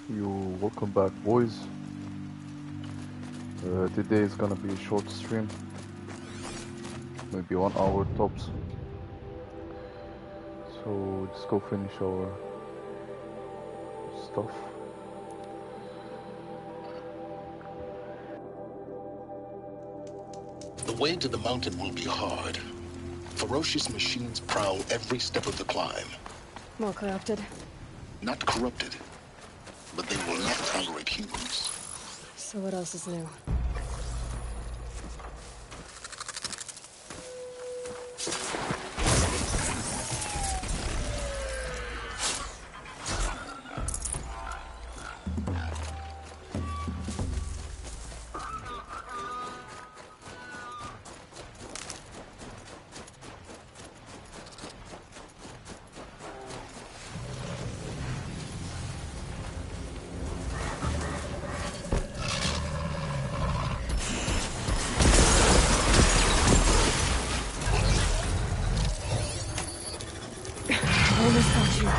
You welcome back, boys. Today is gonna be a short stream, maybe 1 hour tops. So just go finish our stuff. The way to the mountain will be hard. Ferocious machines prowl every step of the climb. More corrupted? Not corrupted, but they will not tolerate humans. So what else is new? Almost got you.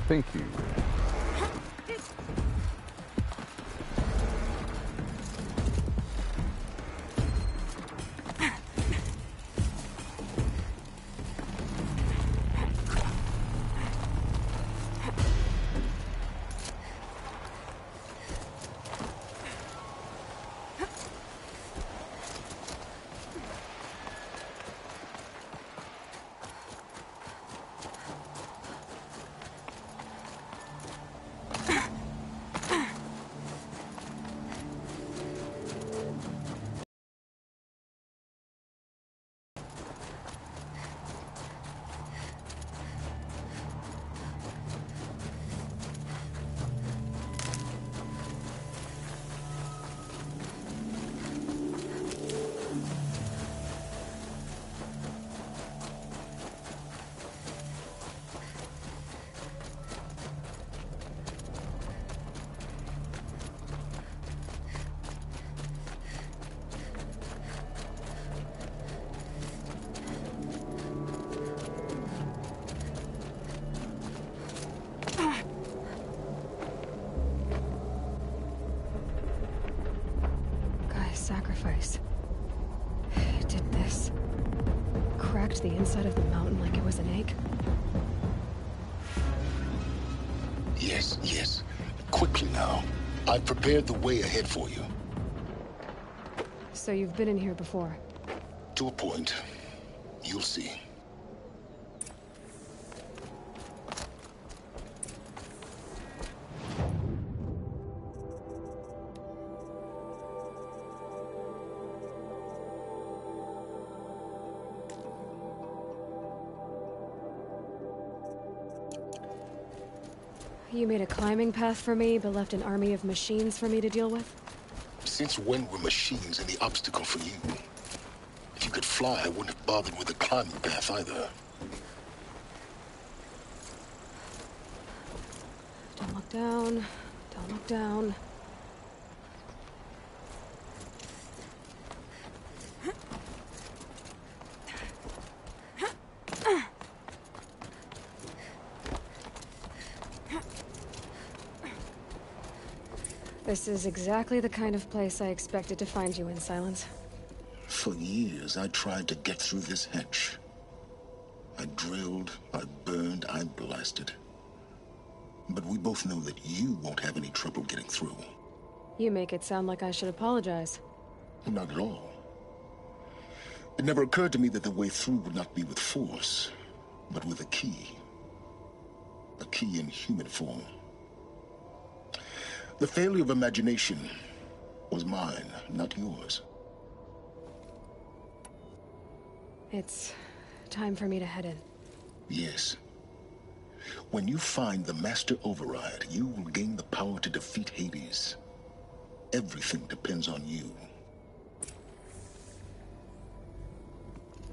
Thank you. Sacrifice. Did this. Cracked the inside of the mountain like it was an egg? Yes, yes. Quickly now. I've prepared the way ahead for you. So you've been in here before? To a point. You'll see. You made a climbing path for me, but left an army of machines for me to deal with? Since when were machines any obstacle for you? If you could fly, I wouldn't have bothered with the climbing path either. Don't look down. Don't look down. This is exactly the kind of place I expected to find you in, Silence. For years, I tried to get through this hatch. I drilled, I burned, I blasted. But we both know that you won't have any trouble getting through. You make it sound like I should apologize. Not at all. It never occurred to me that the way through would not be with force, but with a key. a key in human form. The failure of imagination was mine, not yours. It's time for me to head in. Yes. When you find the Master Override, you will gain the power to defeat Hades. Everything depends on you.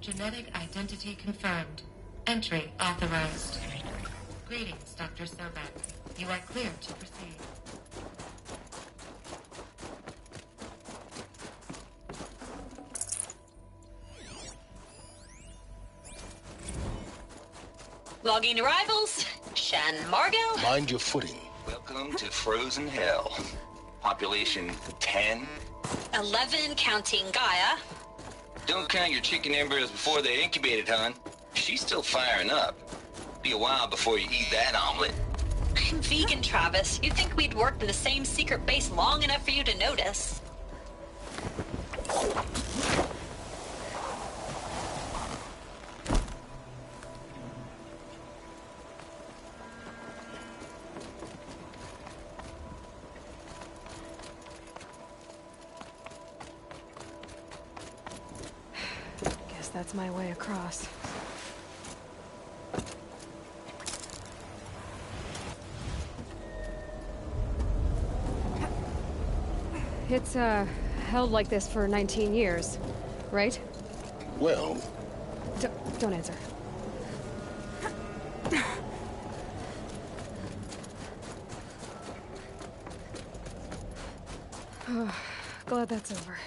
Genetic identity confirmed. Entry authorized. Greetings, Dr. Sobek. You are cleared to proceed. Logging arrivals. Shan Margot. Mind your footing. Welcome to Frozen Hell. Population 10. 11 counting Gaia. Don't count your chicken embryos before they're incubated, hon. She's still firing up. Be a while before you eat that omelet. I'm vegan, Travis. You'd think we'd worked in the same secret base long enough for you to notice. Guess that's my way across. It's, held like this for 19 years, right? Well, Don't answer. Oh, glad that's over.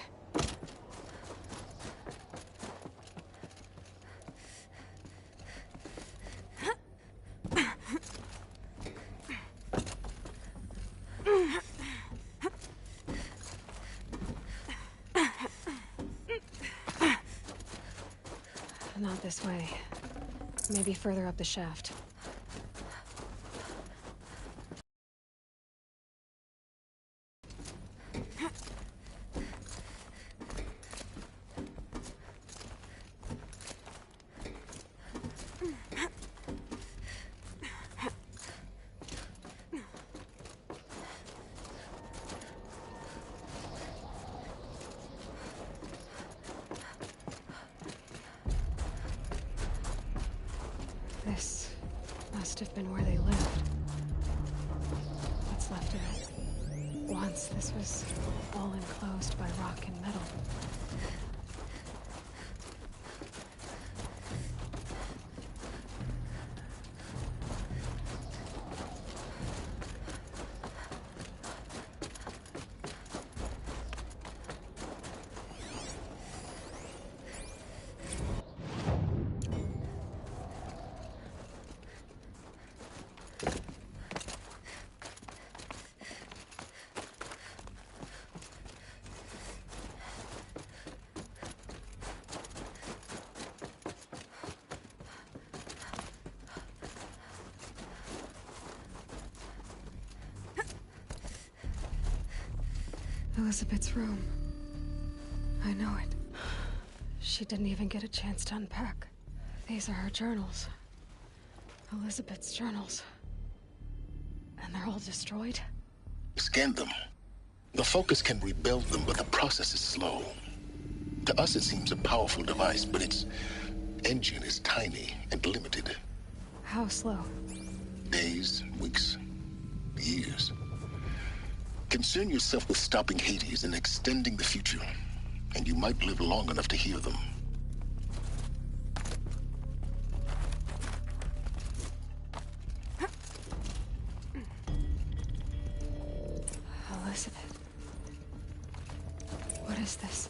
Not this way. Maybe further up the shaft. This must have been where they lived. What's left of it. Once this was all enclosed by rock and metal. Elizabeth's room. I know it. She didn't even get a chance to unpack. These are her journals. Elizabeth's journals. And they're all destroyed? scan them. The Focus can rebuild them, but the process is slow. To us, it seems a powerful device, but its engine is tiny and limited. How slow? Days, weeks, years. Concern yourself with stopping Hades and extending the future, and you might live long enough to hear them. Elizabeth. What is this?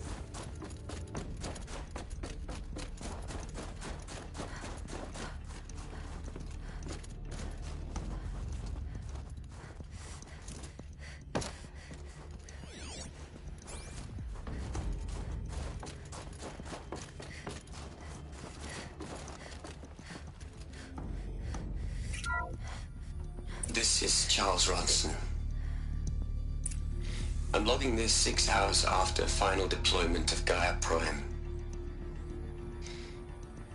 This is Charles Ronson. I'm logging this 6 hours after final deployment of Gaia Prime.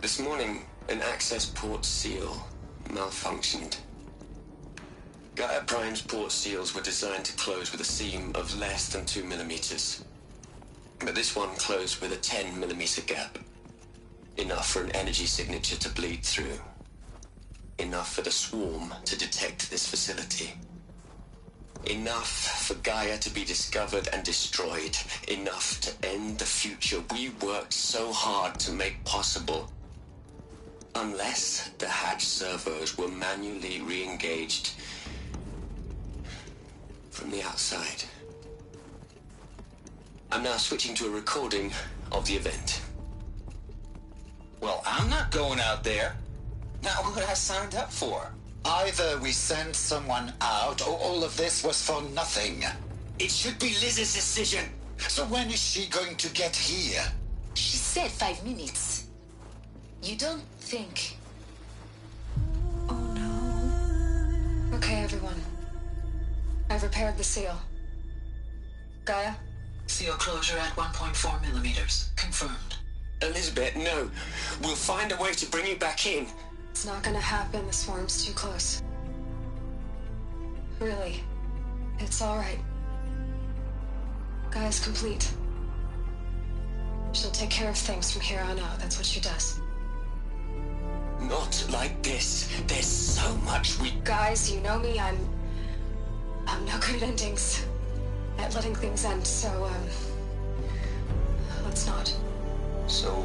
This morning, an access port seal malfunctioned. Gaia Prime's port seals were designed to close with a seam of less than 2 millimeters. But this one closed with a 10 millimeter gap. Enough for an energy signature to bleed through. Enough for the swarm to detect this facility. Enough for Gaia to be discovered and destroyed. Enough to end the future we worked so hard to make possible. Unless the hatch servos were manually re-engaged from the outside. I'm now switching to a recording of the event. Well, I'm not going out there. Not what I signed up for. Either we send someone out, or all of this was for nothing. It should be Liz's decision. So when is she going to get here? She said 5 minutes. You don't think... Oh no. Okay, everyone. I've repaired the seal. Gaia? Seal closure at 1.4 millimeters. Confirmed. Elizabeth, no. We'll find a way to bring you back in. It's not gonna happen. The swarm's too close. Really. It's alright. Gaia's complete. She'll take care of things from here on out. That's what she does. Not like this. There's so much we... Guys, you know me. I'm no good at endings. At letting things end, so, let's not. So,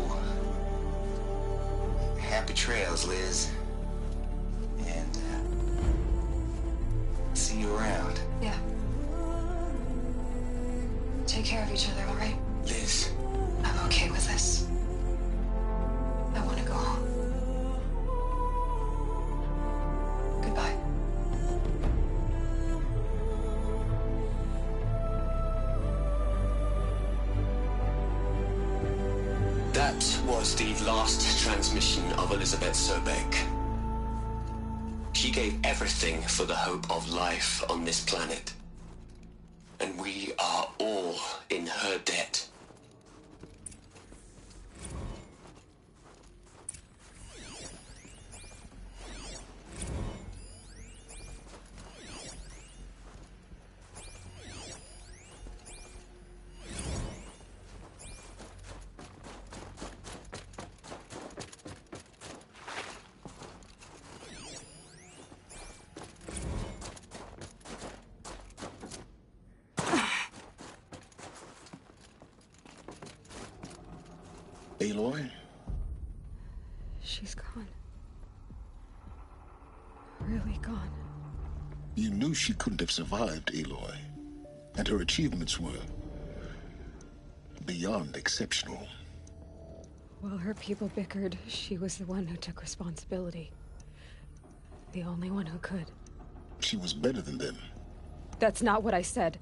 happy trails, Liz. And, see you around. Yeah. Take care of each other, alright? Liz. I'm okay with this. I want to go home. Goodbye. That was the last transmission of Elizabeth Sobek. She gave everything for the hope of life on this planet. And we are all in her debt. Aloy? She's gone. Really gone. You knew she couldn't have survived, Aloy. And her achievements were beyond exceptional. While her people bickered, she was the one who took responsibility. The only one who could. She was better than them. That's not what I said.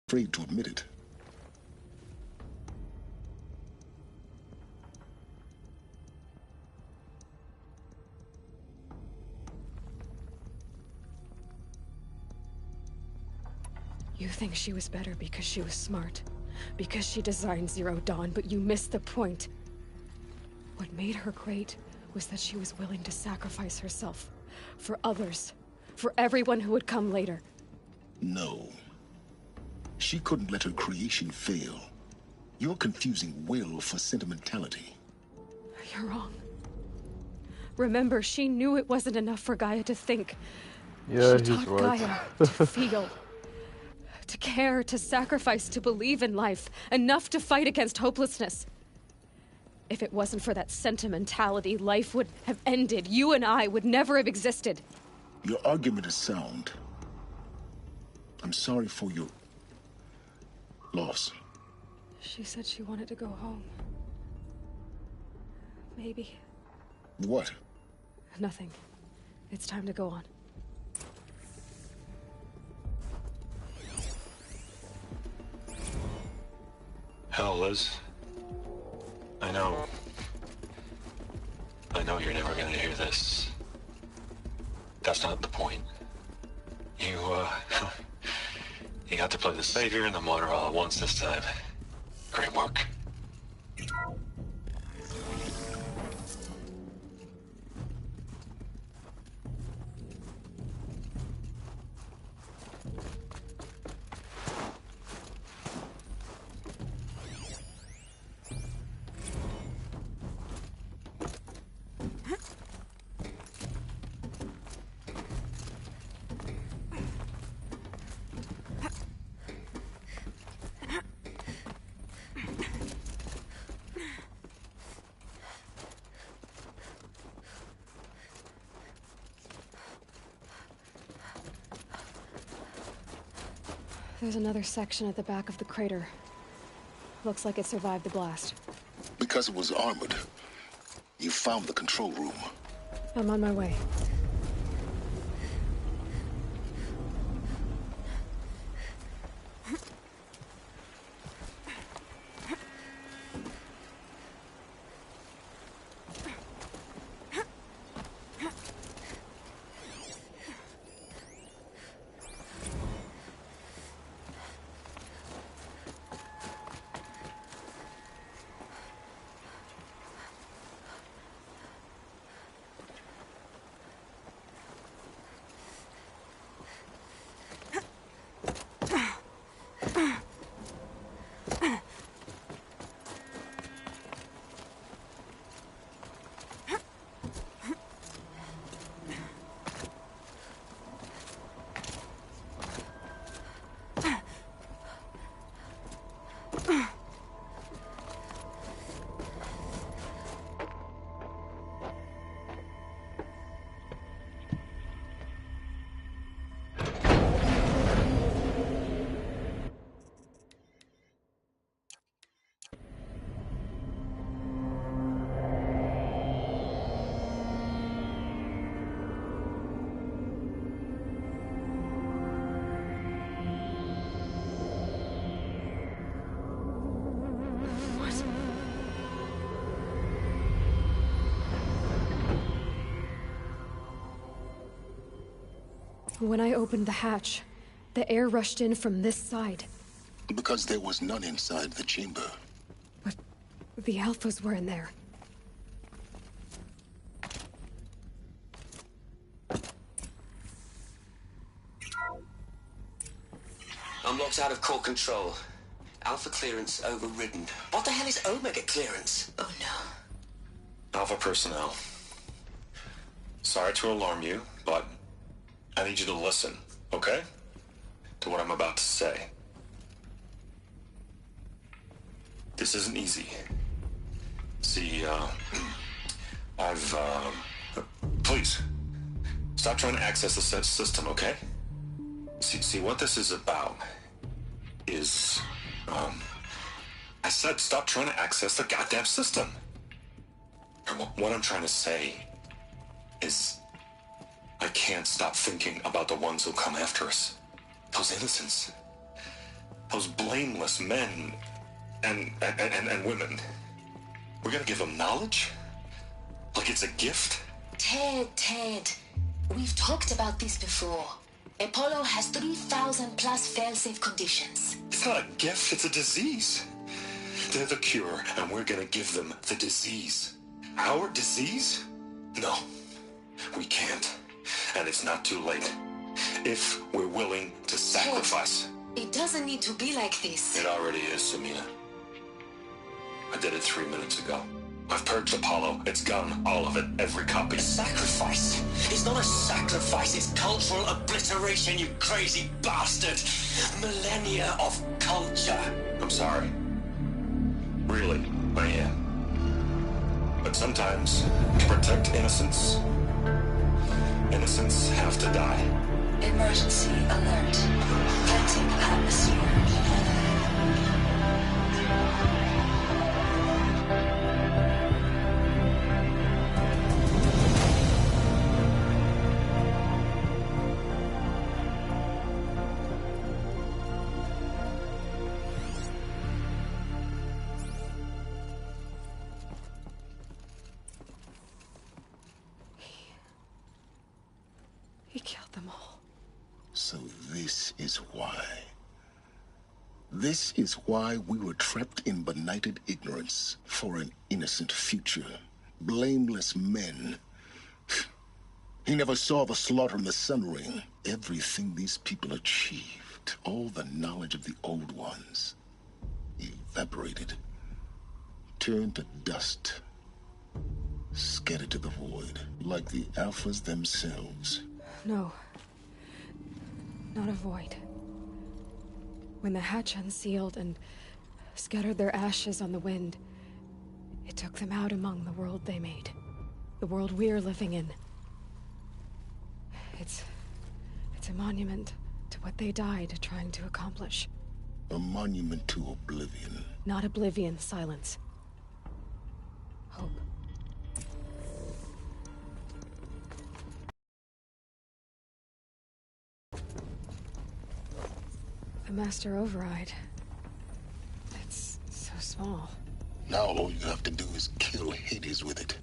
Afraid to admit it. You think she was better because she was smart, because she designed Zero Dawn, but you missed the point. What made her great was that she was willing to sacrifice herself for others, for everyone who would come later. No. She couldn't let her creation fail. You're confusing will for sentimentality. You're wrong. Remember, she knew it wasn't enough for Gaia to think. Yeah, she he's taught right. Gaia to feel. To care, to sacrifice, to believe in life. Enough to fight against hopelessness. If it wasn't for that sentimentality, life would have ended. You and I would never have existed. Your argument is sound. I'm sorry for your loss. She said she wanted to go home. Maybe. What? Nothing. It's time to go on. Hell, Liz. I know you're never gonna hear this. That's not the point. You got to play the savior and the martyr all at once this time. Great work. There's another section at the back of the crater. Looks like it survived the blast. Because it was armored, you found the control room. I'm on my way. When I opened the hatch, the air rushed in from this side. Because there was none inside the chamber. But the Alphas were in there. I'm locked out of core control. Alpha clearance overridden. What the hell is Omega clearance? Oh no. Alpha personnel. Sorry to alarm you, but I need you to listen, okay? To what I'm about to say. This isn't easy. See, please, stop trying to access the system, okay? See, what this is about is, I said stop trying to access the goddamn system. And what I'm trying to say is, I can't stop thinking about the ones who come after us. Those innocents. Those blameless men and women. We're gonna give them knowledge? Like it's a gift? Ted. We've talked about this before. Apollo has 3,000 plus fail-safe conditions. It's not a gift, it's a disease. They're the cure, and we're gonna give them the disease. Our disease? No, we can't. And it's not too late. If we're willing to sacrifice. It doesn't need to be like this. It already is, Samina. I did it 3 minutes ago. I've purged Apollo. It's gone. All of it. Every copy. A sacrifice? It's not a sacrifice. It's cultural obliteration, you crazy bastard. Millennia of culture. I'm sorry. Really, I am. But sometimes, to protect innocence, innocents have to die. Emergency alert. Venting atmosphere. He killed them all. So this is why. This is why we were trapped in benighted ignorance for an innocent future. Blameless men. He never saw the slaughter in the Sun Ring. Everything these people achieved, all the knowledge of the old ones, evaporated, turned to dust, scattered to the void, like the Alphas themselves. No. Not a void. When the hatch unsealed and scattered their ashes on the wind, it took them out among the world they made. The world we're living in. It's a monument to what they died trying to accomplish. A monument to oblivion. Not oblivion, silence. Hope. The Master Override. It's so small. Now all you have to do is kill Hades with it.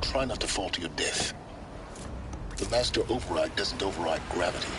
Try not to fall to your death. The Master Override doesn't override gravity.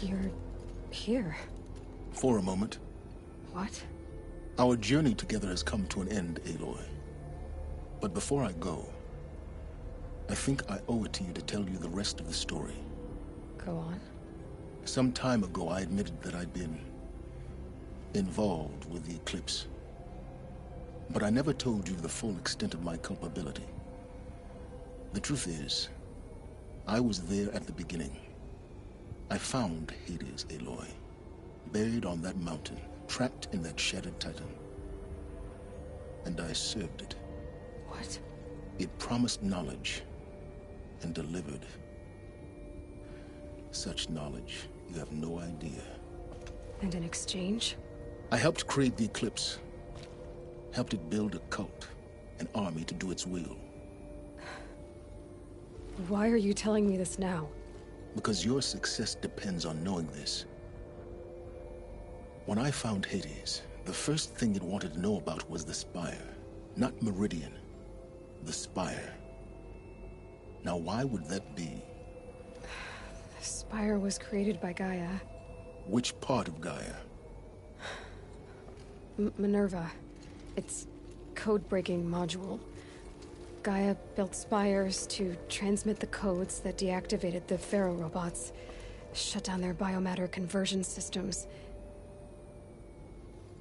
You're here. For a moment. What? Our journey together has come to an end, Aloy. But before I go, I think I owe it to you to tell you the rest of the story. Go on. Some time ago, I admitted that I'd been involved with the eclipse. But I never told you the full extent of my culpability. The truth is, I was there at the beginning. I found Hades, Aloy, buried on that mountain, trapped in that shattered titan. And I served it. What? It promised knowledge and delivered. Such knowledge, you have no idea. And in exchange? I helped create the eclipse. Helped it build a cult, an army to do its will. Why are you telling me this now? Because your success depends on knowing this. When I found Hades, the first thing it wanted to know about was the Spire. Not Meridian. The Spire. Now why would that be? The Spire was created by Gaia. Which part of Gaia? Minerva. It's code-breaking module. Gaia built spires to transmit the codes that deactivated the Pharaoh robots, shut down their biomatter conversion systems.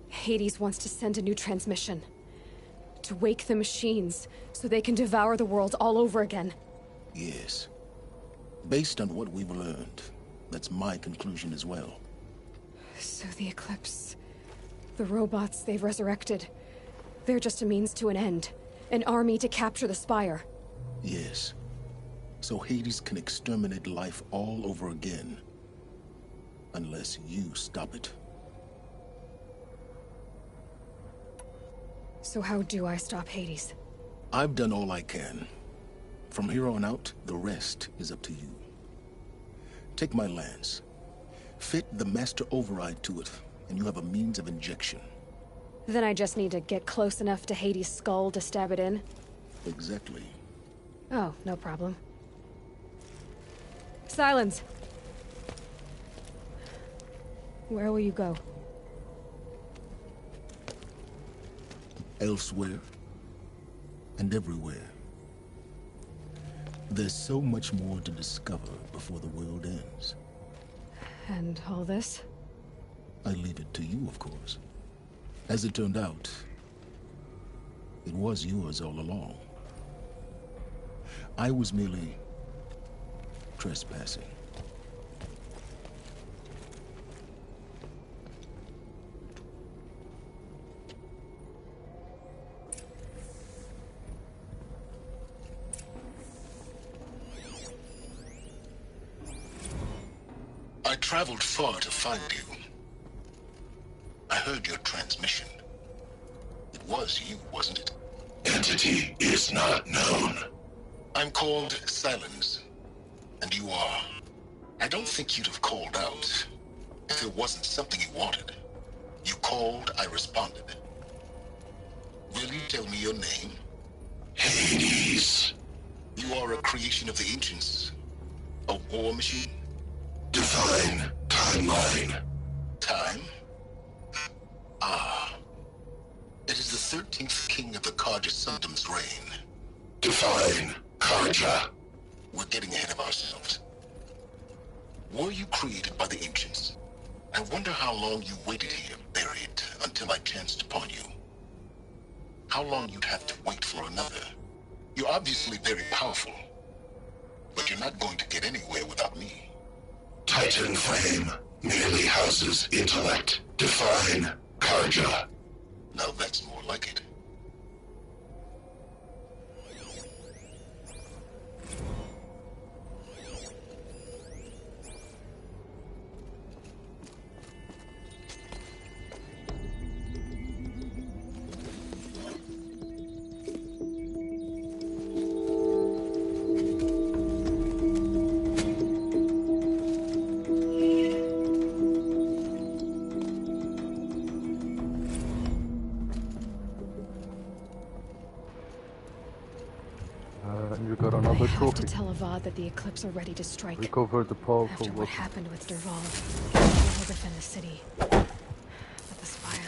Hades wants to send a new transmission. To wake the machines, so they can devour the world all over again. Yes. Based on what we've learned, that's my conclusion as well. So the Eclipse... the robots they've resurrected... they're just a means to an end. An army to capture the Spire. Yes. So Hades can exterminate life all over again. Unless you stop it. So how do I stop Hades? I've done all I can. From here on out, the rest is up to you. Take my lance. Fit the master override to it, and you have a means of injection. Then I just need to get close enough to Hades' skull to stab it in? Exactly. Oh, no problem. Silence! Where will you go? Elsewhere. And everywhere. There's so much more to discover before the world ends. And all this? I leave it to you, of course. As it turned out, it was yours all along. I was merely trespassing. I traveled far to find you. I heard your transmission. It was you, wasn't it? Entity is not known. I'm called Silence, and you are. I don't think you'd have called out if it wasn't something you wanted. You called, I responded. Will you tell me your name? Hades. You are a creation of the ancients. A war machine? Divine timeline. Time? Ah. It is the 13th king of the Karja Sundam's reign. Divine Karja. We're getting ahead of ourselves. Were you created by the ancients? I wonder how long you waited here, buried, until I chanced upon you. How long you'd have to wait for another. You're obviously very powerful, but you're not going to get anywhere without me. Titan Flame merely houses intellect. Divine Karja. Now that's more like it. You got another trophy. I have to tell Avad that the Eclipse are ready to strike. Recover the powerful After what weapon. happened with Derval, we'll defend the city. But the Spire...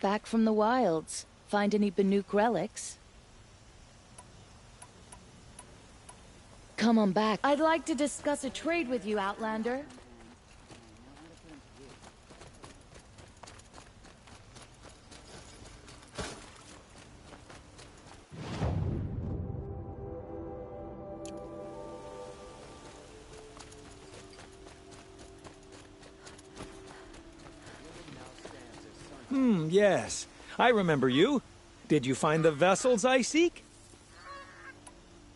Back from the wilds. Find any Banuk relics? Come on back. I'd like to discuss a trade with you, Outlander. Yes. I remember you. Did you find the vessels I seek?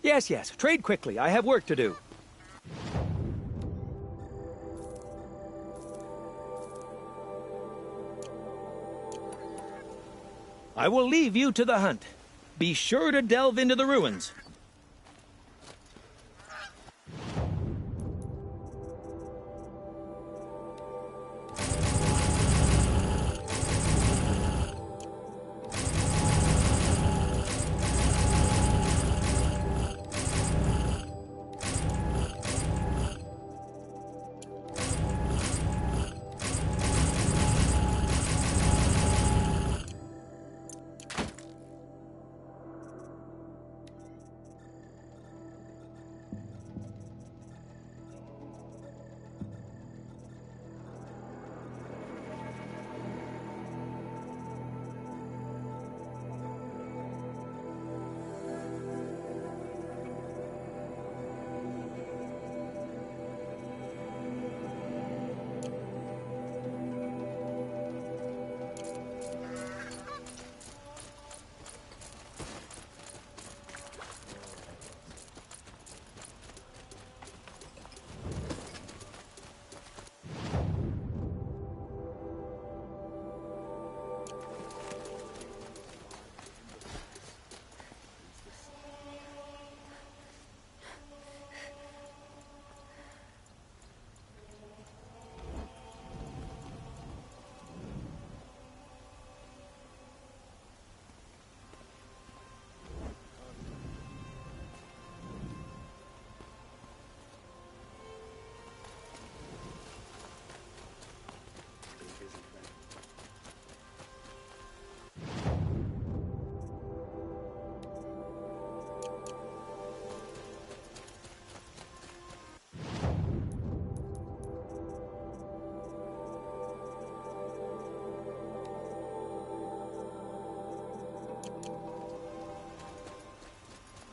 Yes, yes. Trade quickly. I have work to do. I will leave you to the hunt. Be sure to delve into the ruins.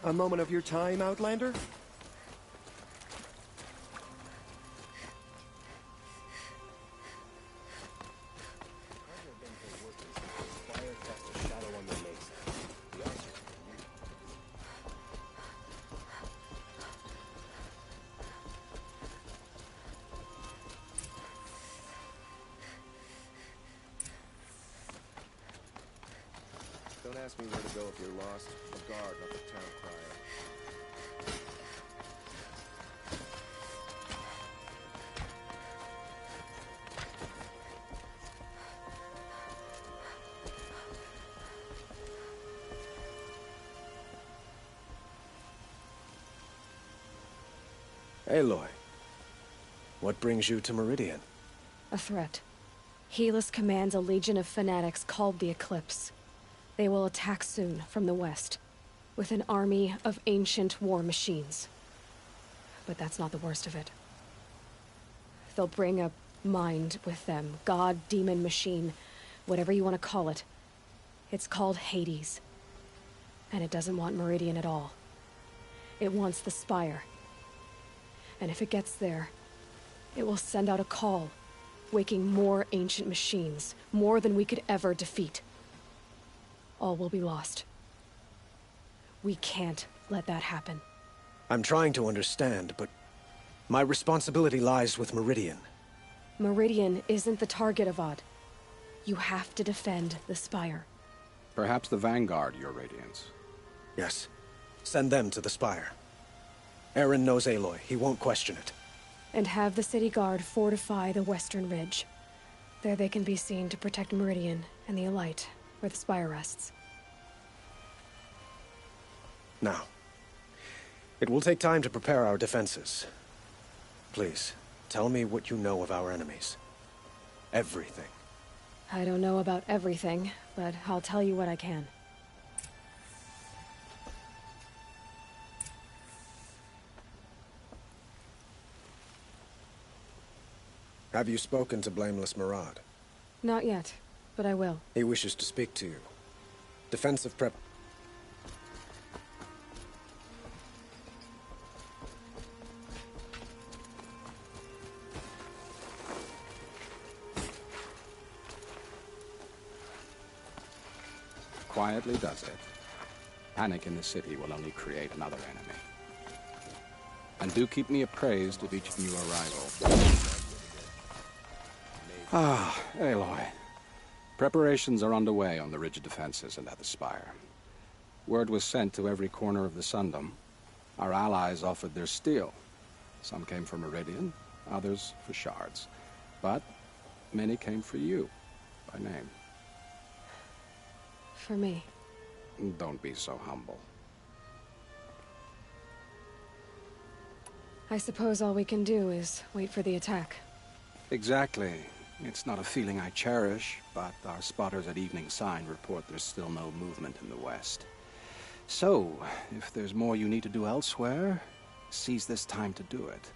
A moment of your time, Outlander? Don't ask me where to go if you're lost. A guard, not the town crier. Aloy, what brings you to Meridian? A threat. Helis commands a legion of fanatics called the Eclipse. They will attack soon from the west, with an army of ancient war machines. But that's not the worst of it. They'll bring a mind with them, god, demon, machine, whatever you want to call it. It's called Hades. And it doesn't want Meridian at all. It wants the Spire. And if it gets there, it will send out a call, waking more ancient machines, more than we could ever defeat. All will be lost. We can't let that happen. I'm trying to understand, but my responsibility lies with Meridian. Meridian isn't the target, Avad. You have to defend the Spire. Perhaps the Vanguard, Your Radiance. Yes. Send them to the Spire. Aaron knows Aloy. He won't question it. And have the city guard fortify the western ridge. There they can be seen to protect Meridian and the Elite, where the Spire rests. Now, it will take time to prepare our defenses. Please, tell me what you know of our enemies. Everything. I don't know about everything, but I'll tell you what I can. Have you spoken to Blameless Murad? Not yet, but I will. He wishes to speak to you. Defensive prep... Quietly does it. Panic in the city will only create another enemy. And do keep me appraised of each new arrival. Ah, Aloy. Preparations are underway on the rigid defenses and at the Spire. Word was sent to every corner of the Sundom. Our allies offered their steel. Some came for Meridian, others for shards. But many came for you, by name. For me. Don't be so humble. I suppose all we can do is wait for the attack. Exactly. It's not a feeling I cherish, but our spotters at Evening Sign report there's still no movement in the west. So, if there's more you need to do elsewhere, seize this time to do it.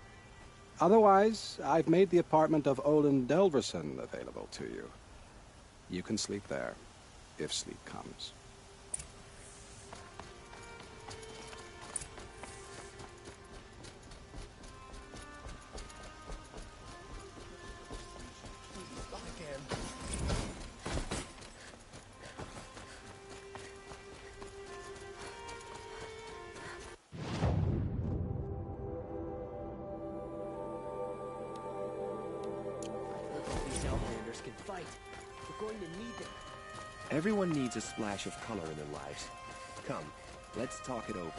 Otherwise, I've made the apartment of Olin Delverson available to you. You can sleep there, if sleep comes. Can fight. We're going to need them. Everyone needs a splash of color in their lives. Come, let's talk it over.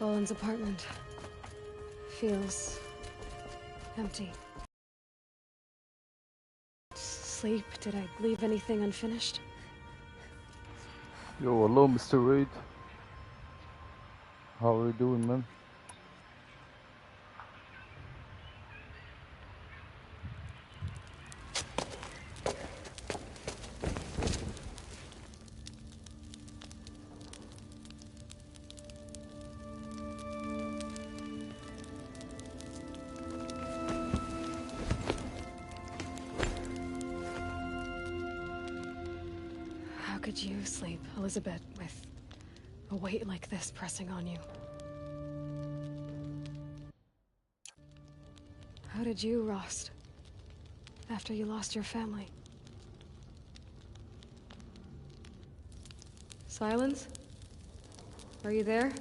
Boland's apartment feels empty. Sleep, did I leave anything unfinished? Yo, hello, Mr. Reed. How are you doing, man? How could you sleep, Elizabeth, with a weight like this pressing on you? How did you, Rost, after you lost your family? Silence? Are you there?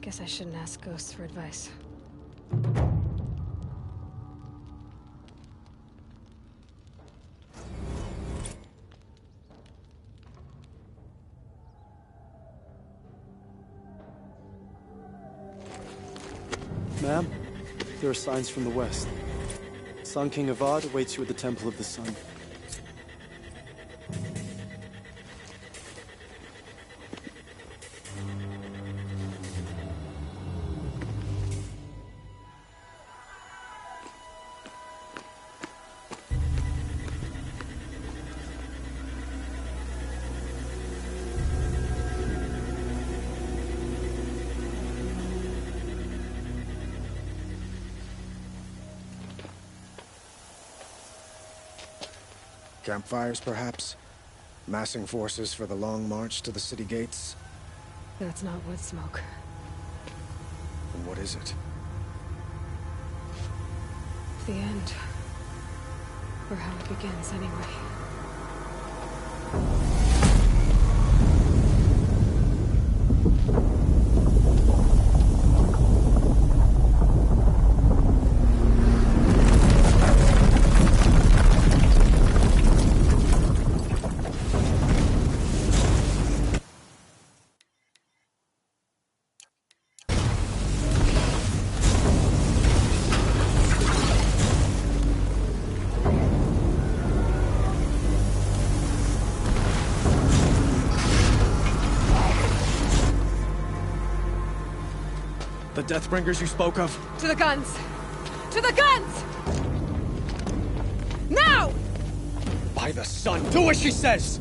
Guess I shouldn't ask ghosts for advice. Ma'am, there are signs from the west. Sun King Avad awaits you at the Temple of the Sun. Campfires, perhaps? Massing forces for the long march to the city gates? That's not wood smoke. Then what is it? The end. Or how it begins, anyway. The Deathbringers you spoke of? To the guns! To the guns! Now! By the sun, do as she says!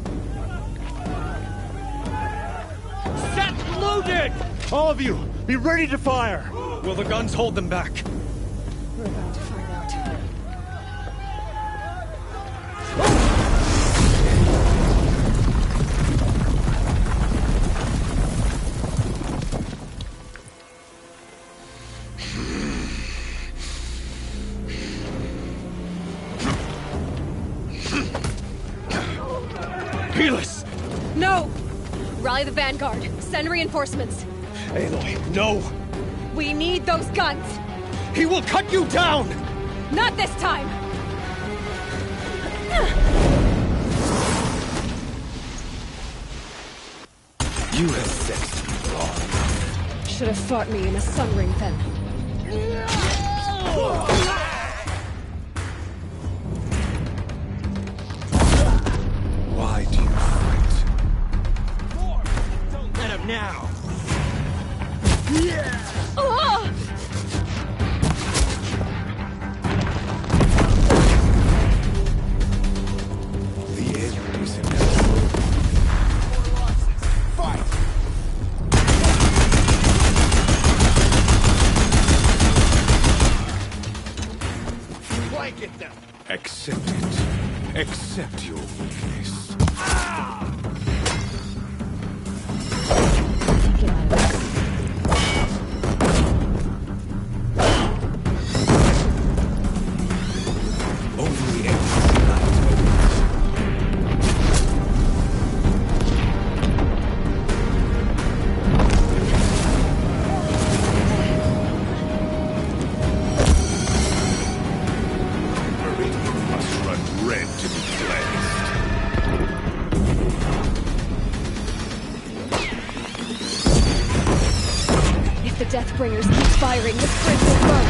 Set loaded! All of you, be ready to fire! Will the guns hold them back? We're about to find out. Helis! No! Rally the Vanguard. Send reinforcements. Aloy, no! We need those guns! He will cut you down! Not this time! You have set me wrong. Should have fought me in a sun ring then. Why do you fight? Don't let him now! The end is inevitable. Fight! Blanket them! Accept it. Accept your weakness. Only empty night awaits. Meridian must run red to be cleansed. If the Deathbringers keep firing, this bridge will burn.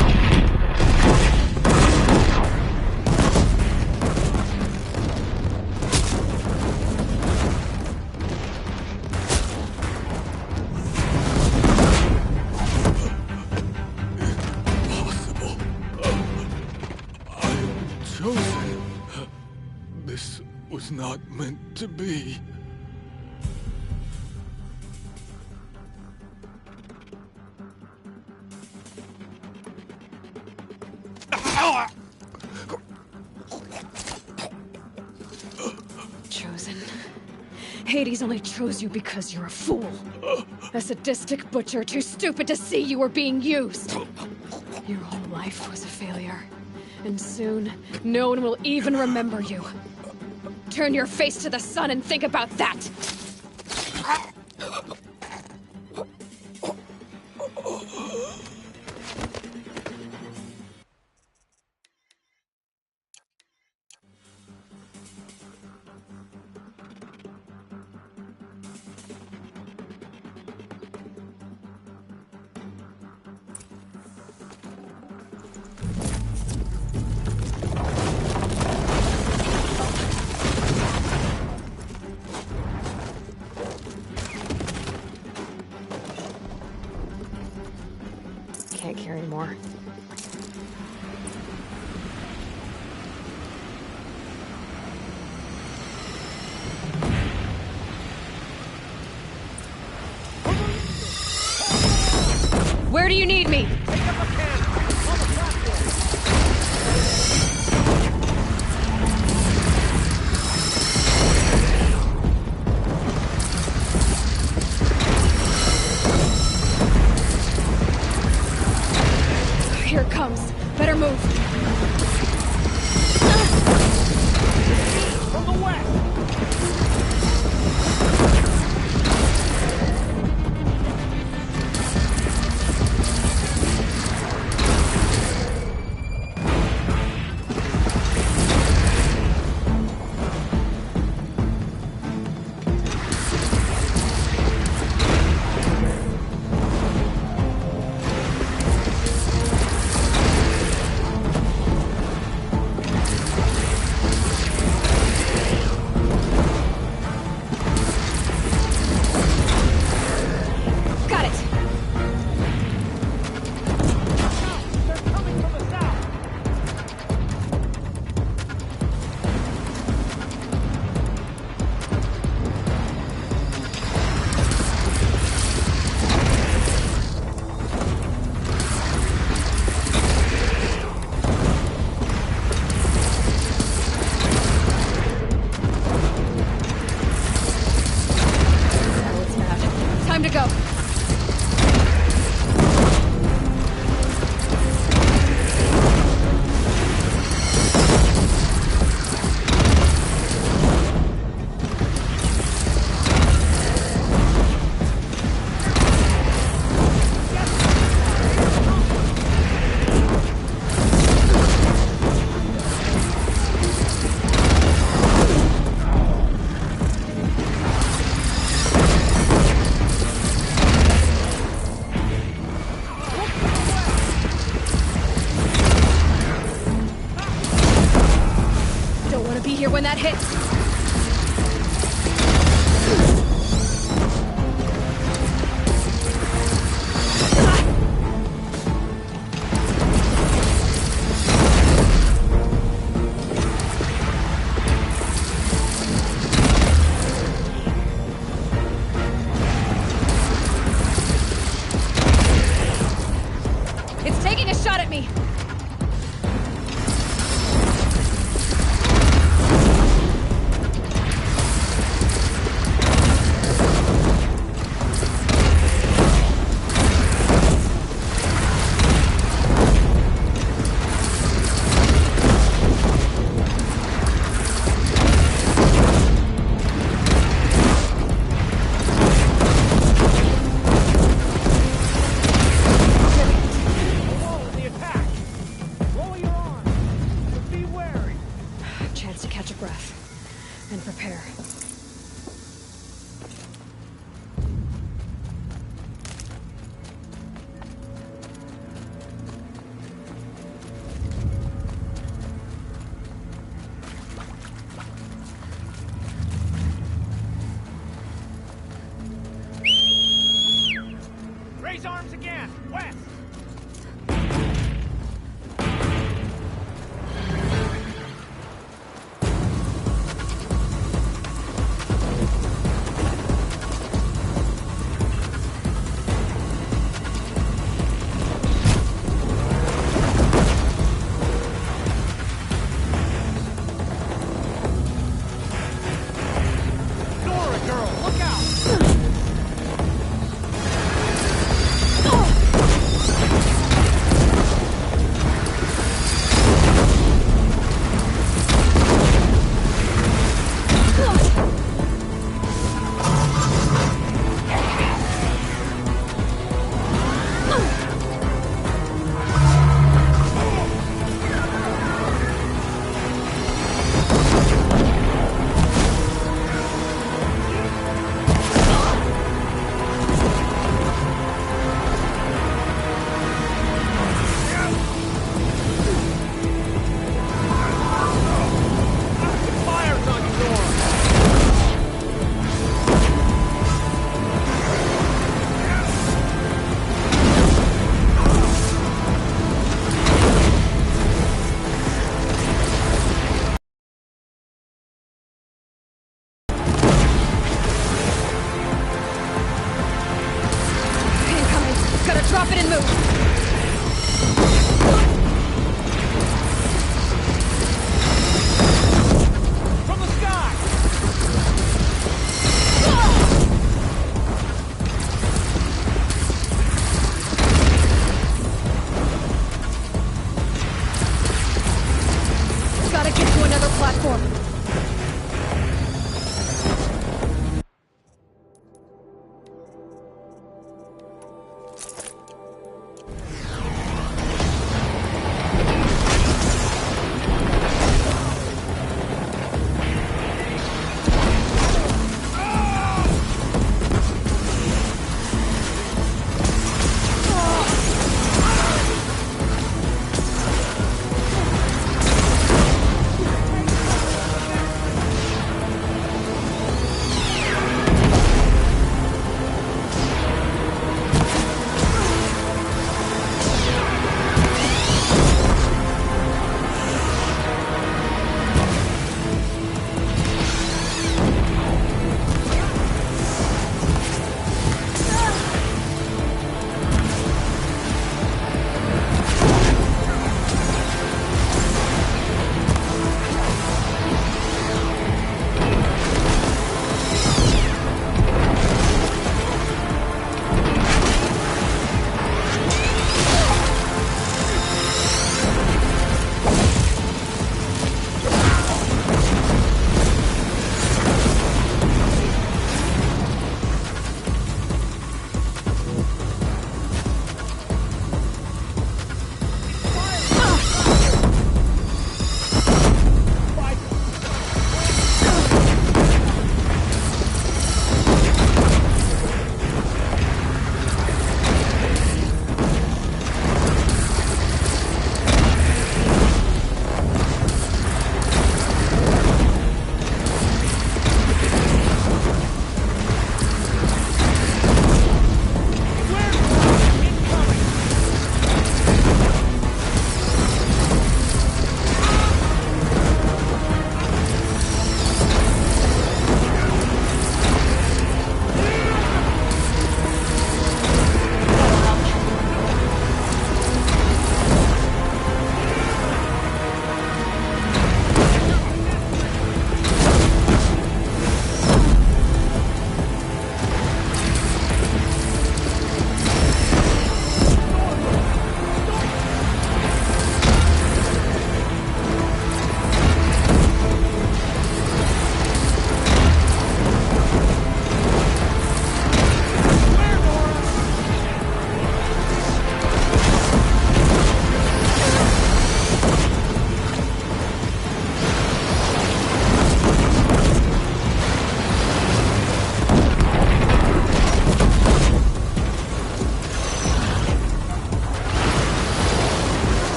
Impossible. I am chosen. This was not meant to be. Chosen. Hades only chose you because you're a fool. A sadistic butcher too stupid to see you were being used. Your whole life was a failure. And soon, no one will even remember you. Turn your face to the sun and think about that! Can't carry more. Where do you need me? Take up a cannon! On the platform! Here it comes. Better move. From the west! Time to go. Be here when that hits. It's taking a shot at me. And prepare. Raise arms again! West! Drop it and move! From the sky!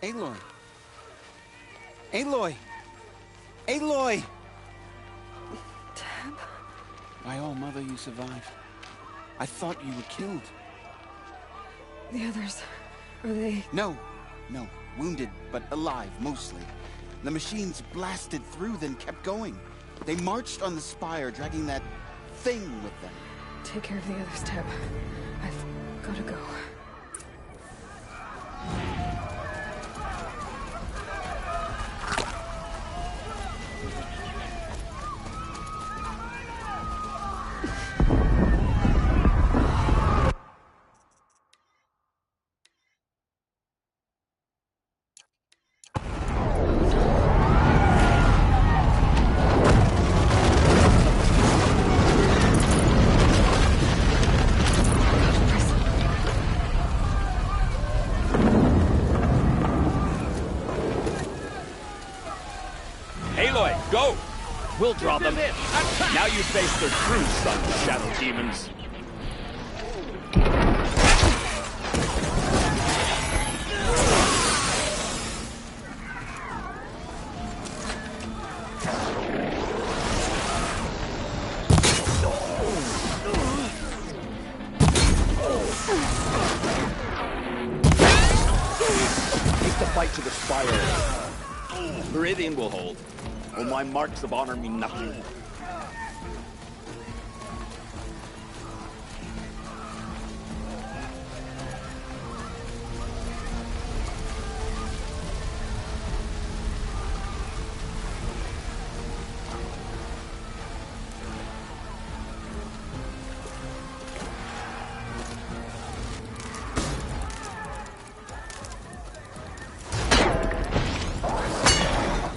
Aloy! Aloy! Aloy! Tab? My old mother, you survived. I thought you were killed. The others, are they... No. Wounded, but alive, mostly. The machines blasted through, then kept going. They marched on the spire, dragging that thing with them. Take care of the others, Tab. I've gotta go. Aloy, go! We'll draw them in. Now you face their true son, Shadow Demons. Take the fight to the spire. Meridian will hold. Well, my marks of honor mean nothing.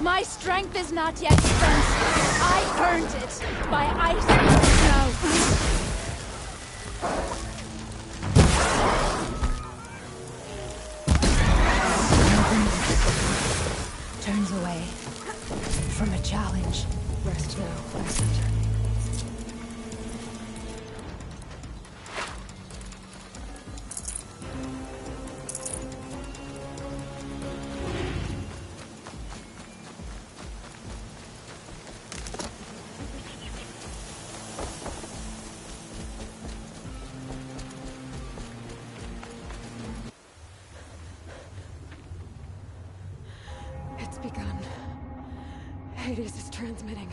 My strength is not yet spent. I earned it by ice and snow. Turns away from a challenge. Rest now, Vincent. It's begun. Hades is transmitting.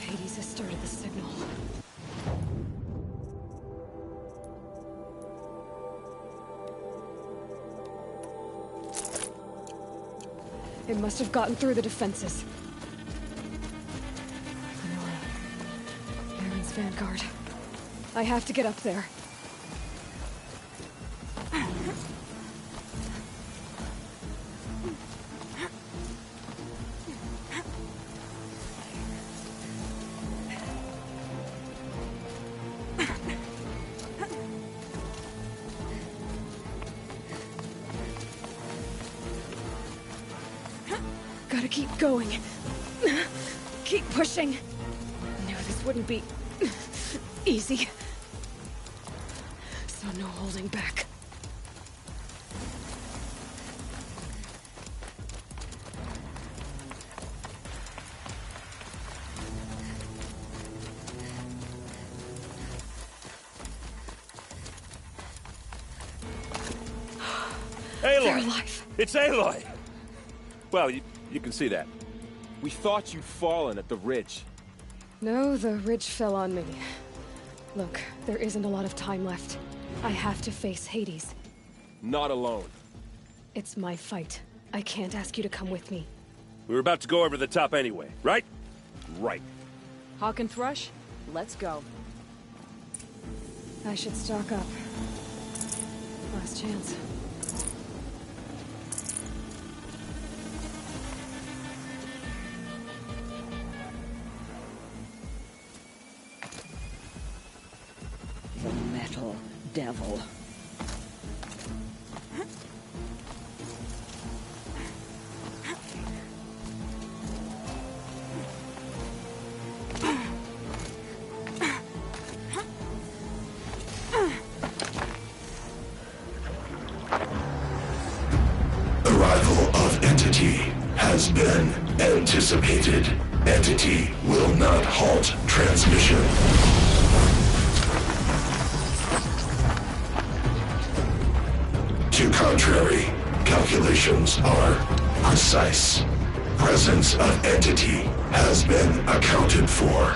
Hades has started the signal. It must have gotten through the defenses. Lenora. Aaron's vanguard. I have to get up there. Gotta keep going. Keep pushing. Knew this wouldn't be easy. So no holding back. They're Aloy! alive. It's Aloy! Well, you can see that. We thought you'd fallen at the ridge. No, the ridge fell on me. Look, there isn't a lot of time left. I have to face Hades. Not alone. It's my fight. I can't ask you to come with me. We were about to go over the top anyway, right? Right. Hawk and Thrush, let's go. I should stock up. Last chance. The metal devil. Arrival of Entity has been anticipated. Entity will not halt transmission. To contrary, calculations are precise. Presence of Entity has been accounted for.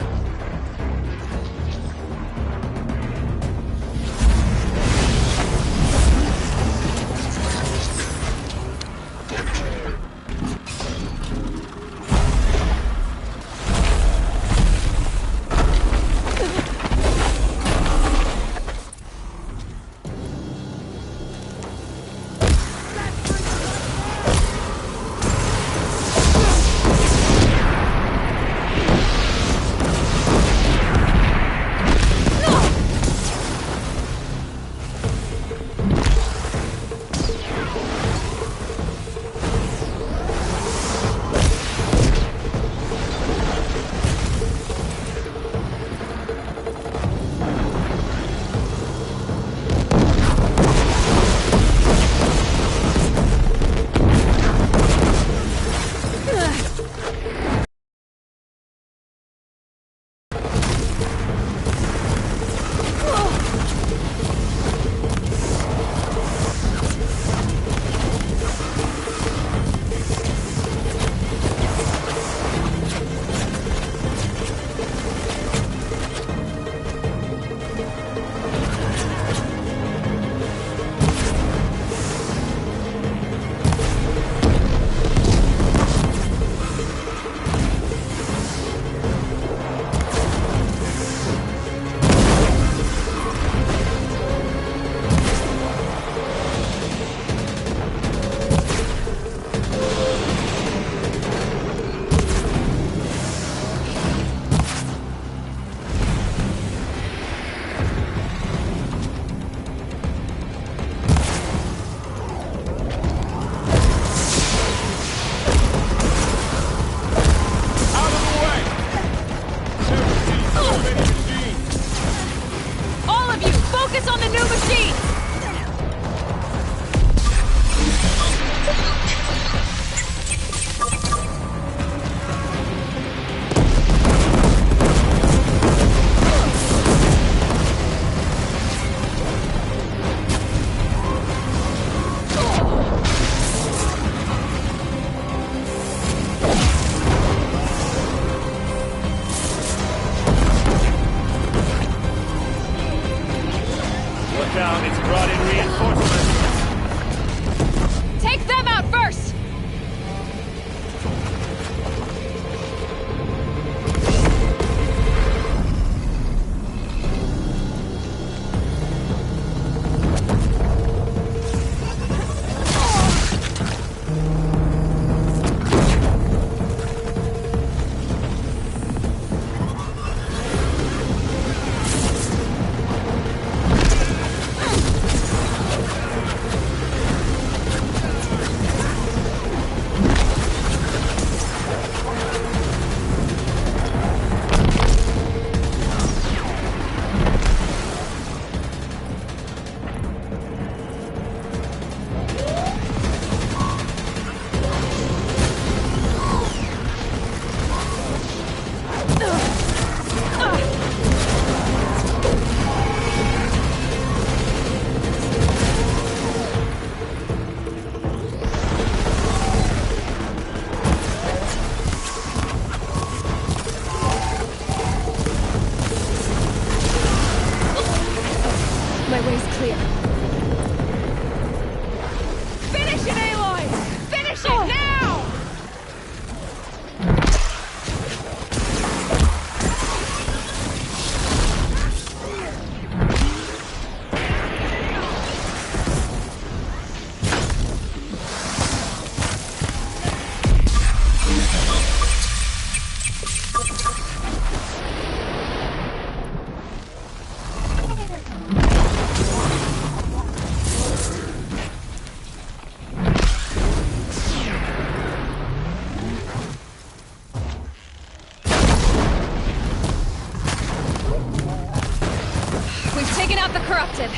corrupted.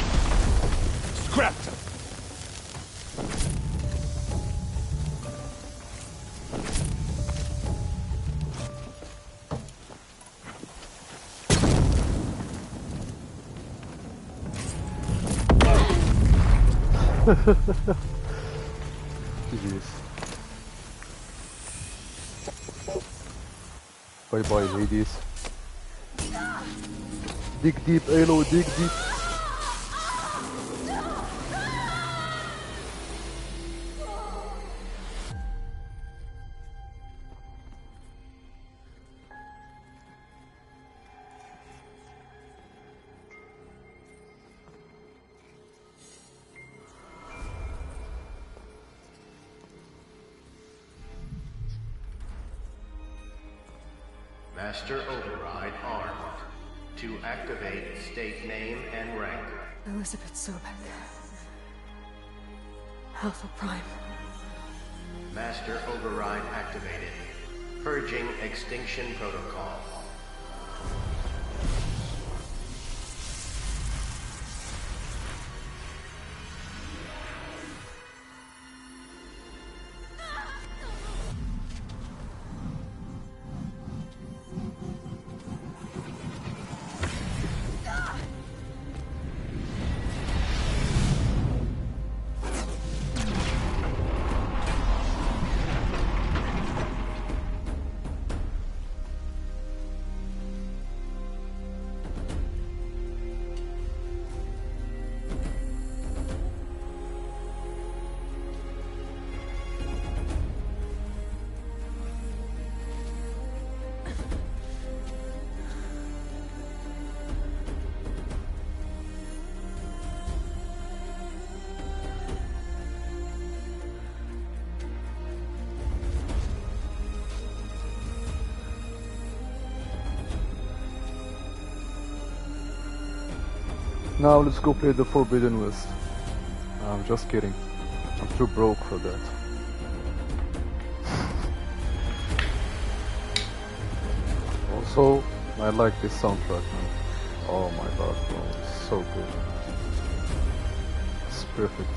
Scrapped! GG's. Bye bye, ladies. Dig deep, Halo, dig deep. Master Override armed. To activate, state name and rank. Elizabeth Sobek. Alpha Prime. Master Override activated. Purging Extinction Protocol. Now let's go play the Forbidden West. I'm just kidding. I'm too broke for that. Also, I like this soundtrack, man. Oh my god, bro, it's so good. It's perfect.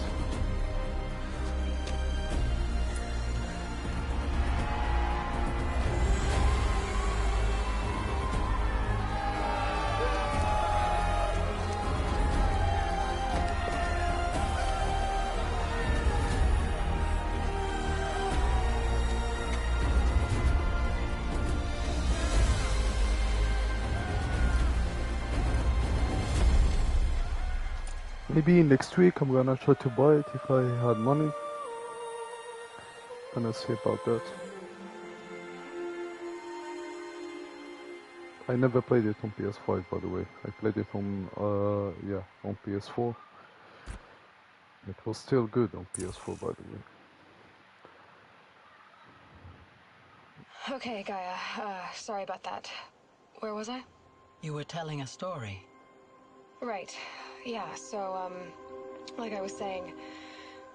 Maybe next week I'm gonna try to buy it if I had money. Gonna see about that. I never played it on PS5, by the way. I played it on on PS4. It was still good on PS4, by the way. Okay, Gaia. Sorry about that. Where was I? You were telling a story. Right. Yeah, so, like I was saying,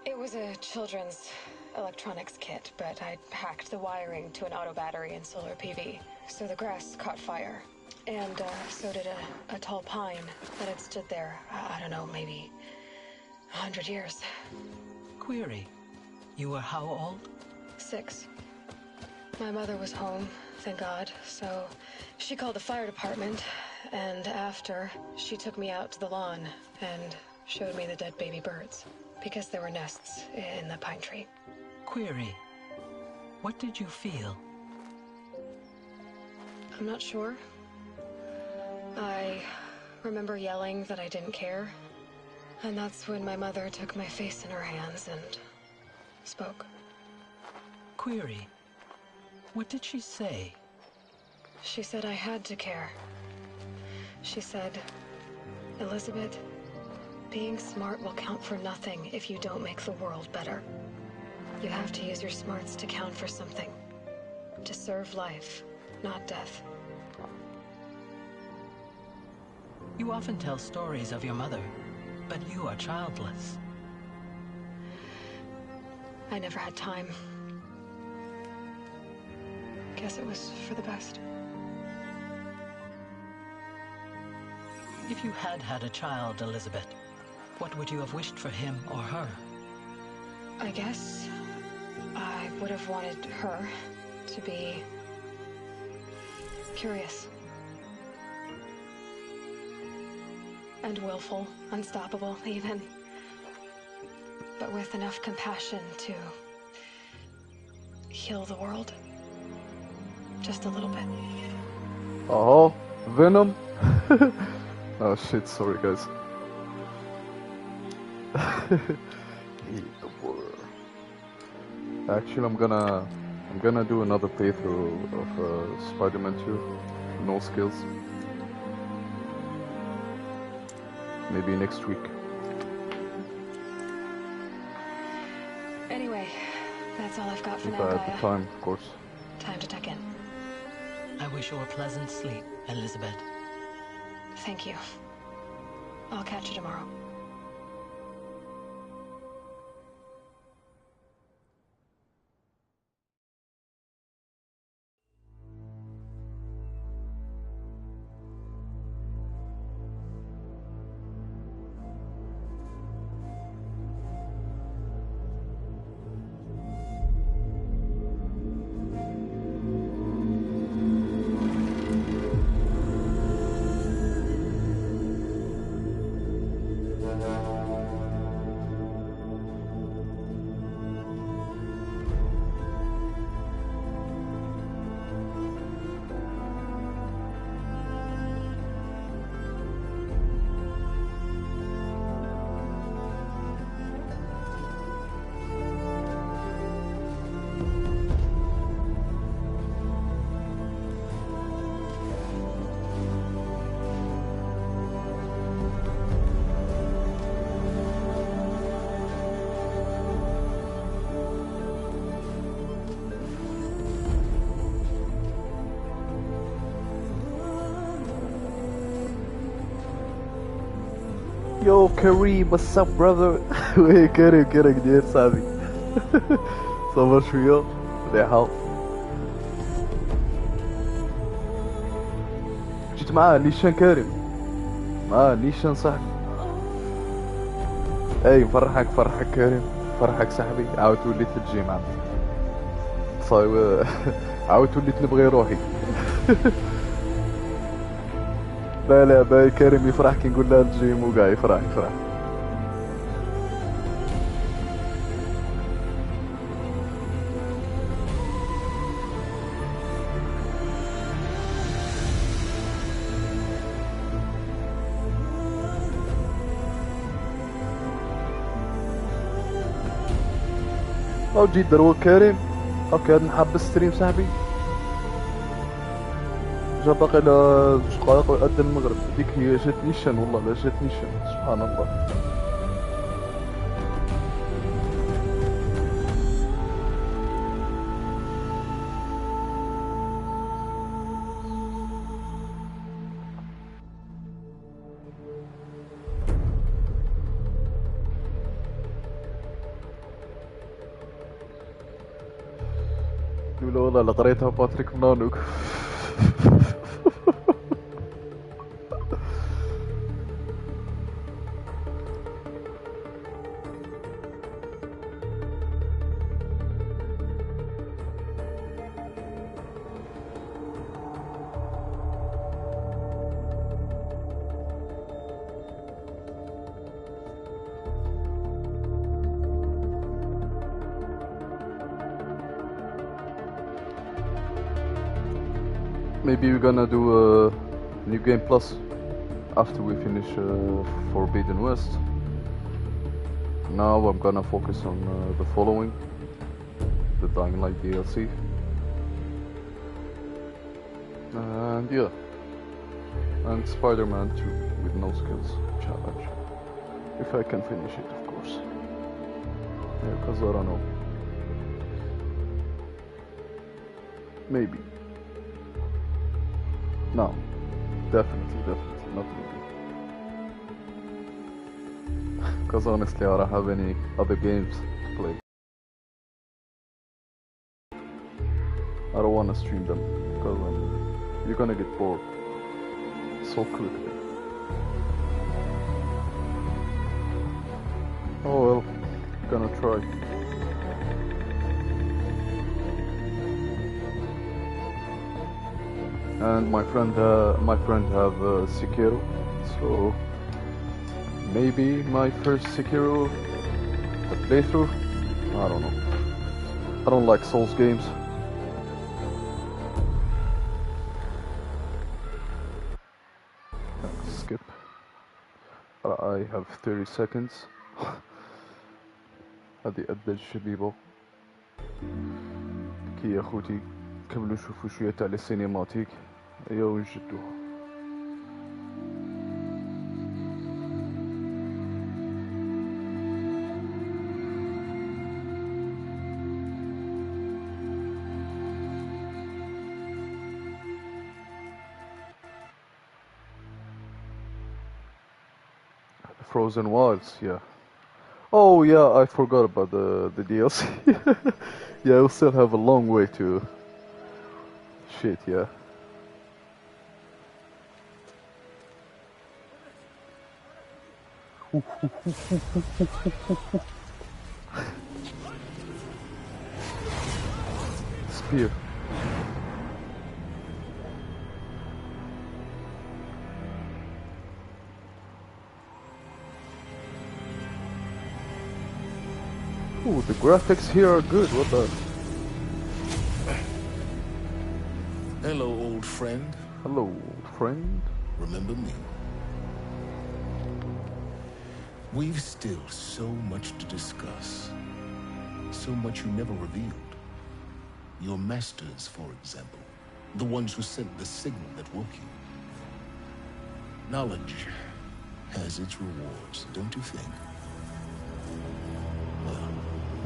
it was a children's electronics kit, but I'd hacked the wiring to an auto battery and solar PV. So the grass caught fire. And, so did a tall pine that had stood there, I don't know, maybe 100 years. Query. You were how old? 6. My mother was home, thank God, so she called the fire department, and after, she took me out to the lawn and showed me the dead baby birds, because there were nests in the pine tree. Query. What did you feel? I'm not sure. I remember yelling that I didn't care, and that's when my mother took my face in her hands and spoke. Query. What did she say? She said I had to care. She said, Elizabeth, being smart will count for nothing if you don't make the world better. You have to use your smarts to count for something. To serve life, not death. You often tell stories of your mother, but you are childless. I never had time. Guess it was for the best. If you had had a child, Elizabeth, what would you have wished for him or her? I guess I would have wanted her to be curious. And willful, unstoppable, even. But with enough compassion to heal the world. Just a little bit. Oh, Venom. Oh shit, sorry guys. Heal the world. Actually, I'm gonna do another playthrough of Spider-Man 2. No skills. Maybe next week. Anyway, that's all I've got for If now, I have Gaia. the time, of course. Time to tuck in. I wish you a pleasant sleep, Elizabeth. Thank you. I'll catch you tomorrow. Yo, Kareem, what's up, brother? Hey, Kareem, كده صاحبي. صبر شوية. بدي أحاول. جيت معاه نيشان كريم. نيشان صاحبي. اي فرحك كريم. فرحك صاحبي. عاود وليت الجيم عاد. صايب عاود وليت نبغي روحي. لا باي كريم يفرح كي نقول له الجيم وقاعد يفرح. او جيت دروا كريم. اوكي هاد نحب ستريم صاحبي. جا باقي ل 2 دقائق ويأذن المغرب. ديك هي جات نيشان والله لا جات نيشان سبحان الله. لولا والله لا قريتها باتريك منانوك. Maybe we're gonna do a New Game Plus after we finish Forbidden West. Now I'm gonna focus on the following, the Dying Light DLC. And yeah, and Spider-Man 2 with no skills challenge. If I can finish it, of course. Yeah, because I don't know. Maybe. No, definitely not maybe. Because honestly, I don't have any other games to play. I don't want to stream them because you're gonna get bored so quickly. Oh well, gonna try. And my friend have Sekiro, so maybe my first Sekiro playthrough. I don't know. I don't like Souls games. Skip. I have 30 seconds. هذه قد الشبيبة. كي يا خوتي كملوا شوفوا شوية تاع السينماتيك. ايوا ونجدوها. Frozen Wilds, yeah. Oh yeah, I forgot about the DLC. Yeah, we'll still have a long way to... Shit, yeah. Spear. Ooh, the graphics here are good, what the... Hello, old friend. Hello, old friend. Remember me? We've still so much to discuss. So much you never revealed. Your masters, for example. The ones who sent the signal that woke you. Knowledge has its rewards, don't you think? Well,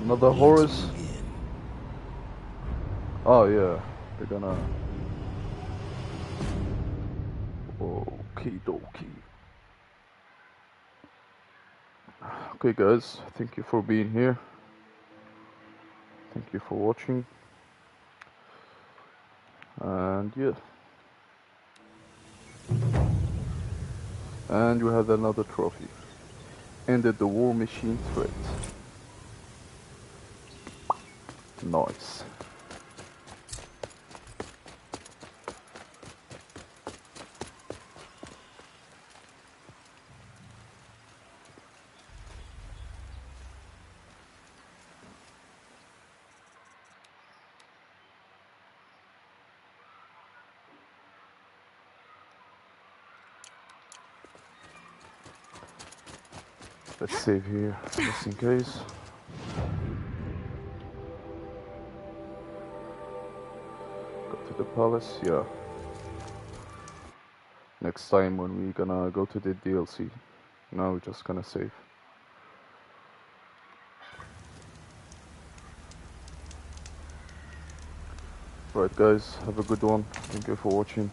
another Horus. Oh yeah, they're gonna... Okie dokie. Okay guys, thank you for being here. Thank you for watching. And yeah. And we had another trophy. Ended the war machine threat. Nice. Let's save here, just in case. Go to the palace, yeah. Next time when we're gonna go to the DLC. Now we're just gonna save. Right guys, have a good one. Thank you for watching.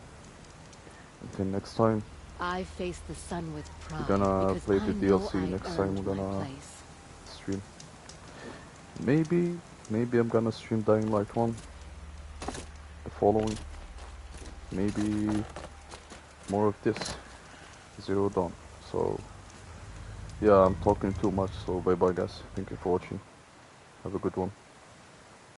Until next time. I face the sun with pride. We're gonna play the DLC next time. We're gonna stream. Maybe I'm gonna stream Dying Light 1. The following. Maybe more of this. Zero Dawn. So yeah, I'm talking too much, so bye bye guys. Thank you for watching. Have a good one.